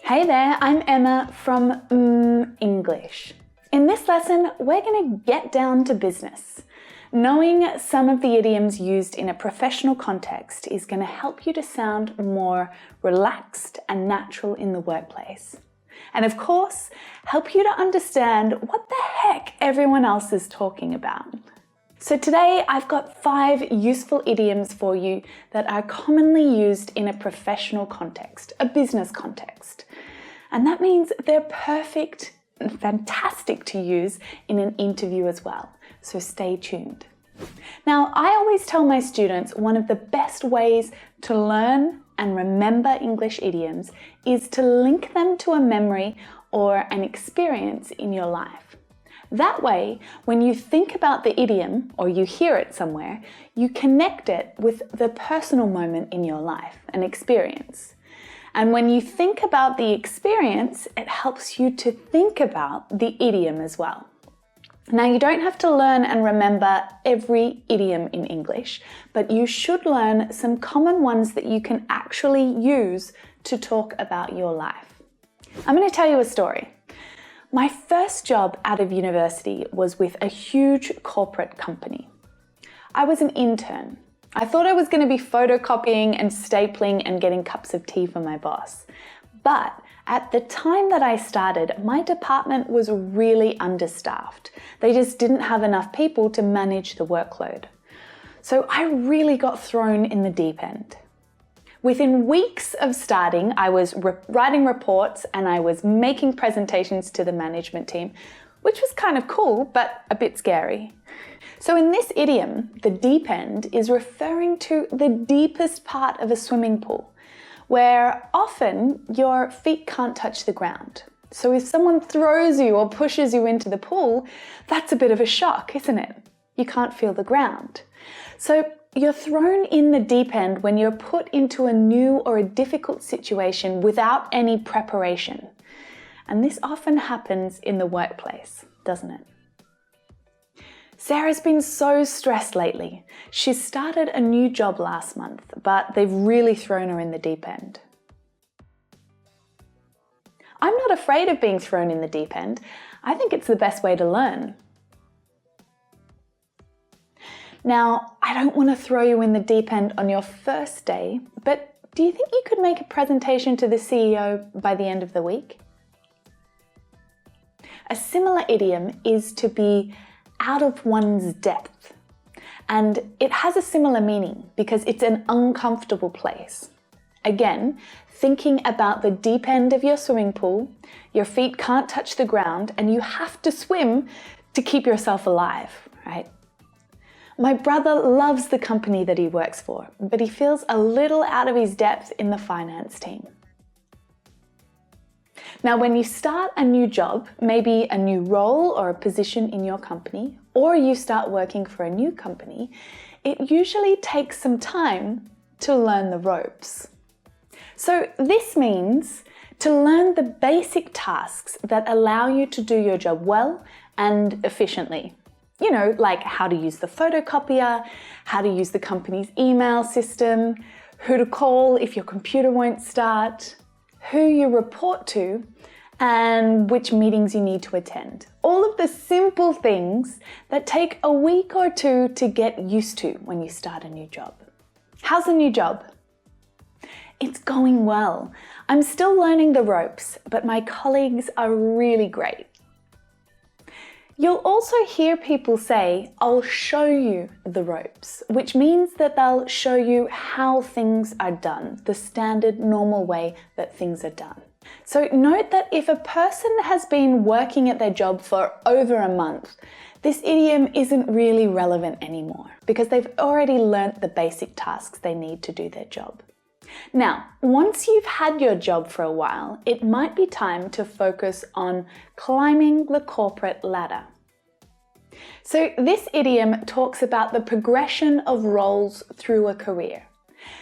Hey there, I'm Emma from English. In this lesson, we're going to get down to business. Knowing some of the idioms used in a professional context is going to help you to sound more relaxed and natural in the workplace. And of course, help you to understand what the heck everyone else is talking about. So today I've got 5 useful idioms for you that are commonly used in a professional context, a business context. And that means they're perfect and fantastic to use in an interview as well. So stay tuned. Now, I always tell my students one of the best ways to learn and remember English idioms is to link them to a memory or an experience in your life. That way, when you think about the idiom or you hear it somewhere, you connect it with the personal moment in your life, an experience. And when you think about the experience, it helps you to think about the idiom as well. Now, you don't have to learn and remember every idiom in English, but you should learn some common ones that you can actually use to talk about your life. I'm going to tell you a story. My first job out of university was with a huge corporate company. I was an intern. I thought I was going to be photocopying and stapling and getting cups of tea for my boss. But at the time that I started, my department was really understaffed. They just didn't have enough people to manage the workload. So I really got thrown in the deep end. Within weeks of starting, I was writing reports and I was making presentations to the management team, which was kind of cool, but a bit scary. So in this idiom, the deep end is referring to the deepest part of a swimming pool, where often your feet can't touch the ground. So if someone throws you or pushes you into the pool, that's a bit of a shock, isn't it? You can't feel the ground. So you're thrown in the deep end when you're put into a new or a difficult situation without any preparation. And this often happens in the workplace, doesn't it? Sarah's been so stressed lately. She started a new job last month, but they've really thrown her in the deep end. I'm not afraid of being thrown in the deep end. I think it's the best way to learn. Now, I don't want to throw you in the deep end on your first day, but do you think you could make a presentation to the CEO by the end of the week? A similar idiom is to be out of one's depth, and it has a similar meaning because it's an uncomfortable place. Again, thinking about the deep end of your swimming pool, your feet can't touch the ground, and you have to swim to keep yourself alive, right? My brother loves the company that he works for, but he feels a little out of his depth in the finance team. Now, when you start a new job, maybe a new role or a position in your company, or you start working for a new company, it usually takes some time to learn the ropes. So this means to learn the basic tasks that allow you to do your job well and efficiently. You know, like how to use the photocopier, how to use the company's email system, who to call if your computer won't start, who you report to, and which meetings you need to attend. All of the simple things that take a week or 2 to get used to when you start a new job. How's the new job? It's going well. I'm still learning the ropes, but my colleagues are really great. You'll also hear people say, "I'll show you the ropes," which means that they'll show you how things are done, the standard normal way that things are done. So note that if a person has been working at their job for over a month, this idiom isn't really relevant anymore because they've already learnt the basic tasks they need to do their job. Now, once you've had your job for a while, it might be time to focus on climbing the corporate ladder. So this idiom talks about the progression of roles through a career,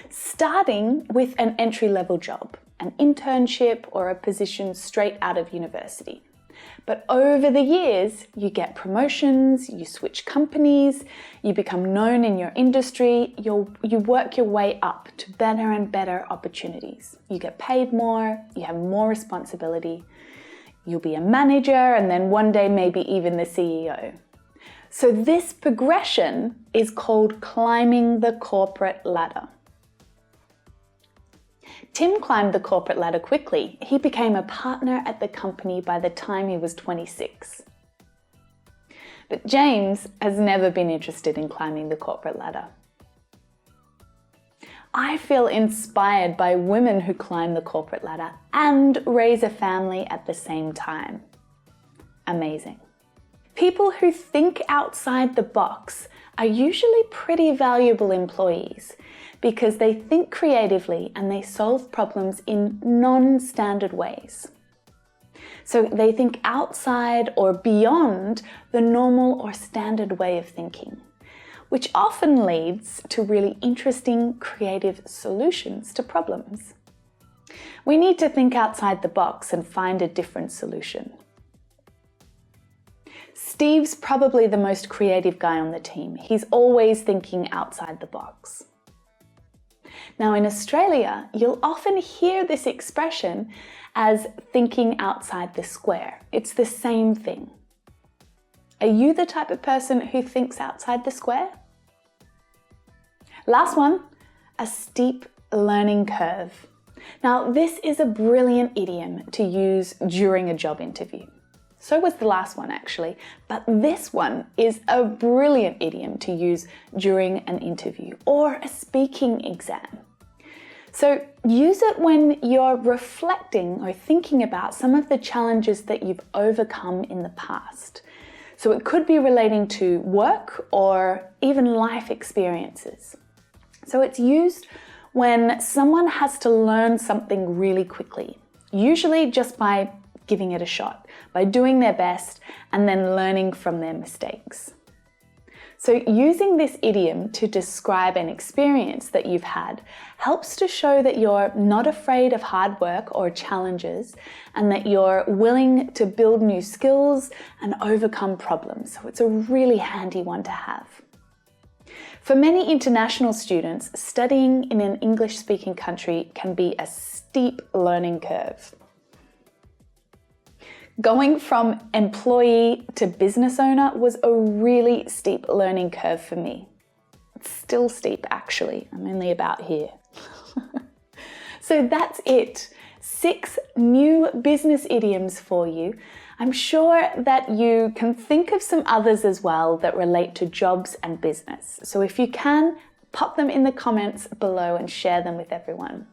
starting with an entry-level job, an internship or a position straight out of university. But over the years, you get promotions, you switch companies, you become known in your industry, you work your way up to better and better opportunities. You get paid more, you have more responsibility, you'll be a manager, and then one day maybe even the CEO. So this progression is called climbing the corporate ladder. Tim climbed the corporate ladder quickly. He became a partner at the company by the time he was 26. But James has never been interested in climbing the corporate ladder. I feel inspired by women who climb the corporate ladder and raise a family at the same time. Amazing. People who think outside the box are usually pretty valuable employees because they think creatively and they solve problems in non-standard ways. So they think outside or beyond the normal or standard way of thinking, which often leads to really interesting creative solutions to problems. We need to think outside the box and find a different solution. Steve's probably the most creative guy on the team. He's always thinking outside the box. Now in Australia, you'll often hear this expression as thinking outside the square. It's the same thing. Are you the type of person who thinks outside the square? Last one, a steep learning curve. Now this is a brilliant idiom to use during a job interview. So was the last one actually, but this one is a brilliant idiom to use during an interview or a speaking exam. So use it when you're reflecting or thinking about some of the challenges that you've overcome in the past. So it could be relating to work or even life experiences. So it's used when someone has to learn something really quickly, usually just by giving it a shot, by doing their best and then learning from their mistakes. So using this idiom to describe an experience that you've had helps to show that you're not afraid of hard work or challenges and that you're willing to build new skills and overcome problems. So it's a really handy one to have. For many international students, studying in an English-speaking country can be a steep learning curve. Going from employee to business owner was a really steep learning curve for me. It's still steep actually, I'm only about here. So that's it. 6 new business idioms for you. I'm sure that you can think of some others as well that relate to jobs and business. So if you can, pop them in the comments below and share them with everyone.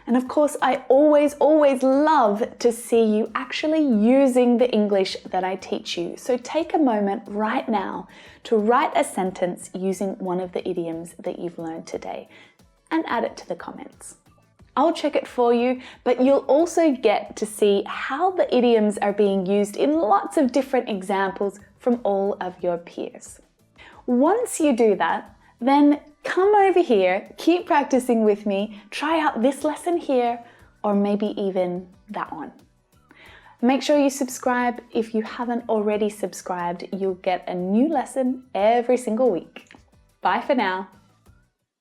And of course, I always love to see you actually using the English that I teach you. So take a moment right now to write a sentence using one of the idioms that you've learned today and add it to the comments. I'll check it for you, but you'll also get to see how the idioms are being used in lots of different examples from all of your peers. Once you do that, then come over here, keep practicing with me, try out this lesson here, or maybe even that one. Make sure you subscribe. If you haven't already subscribed, you'll get a new lesson every single week. Bye for now.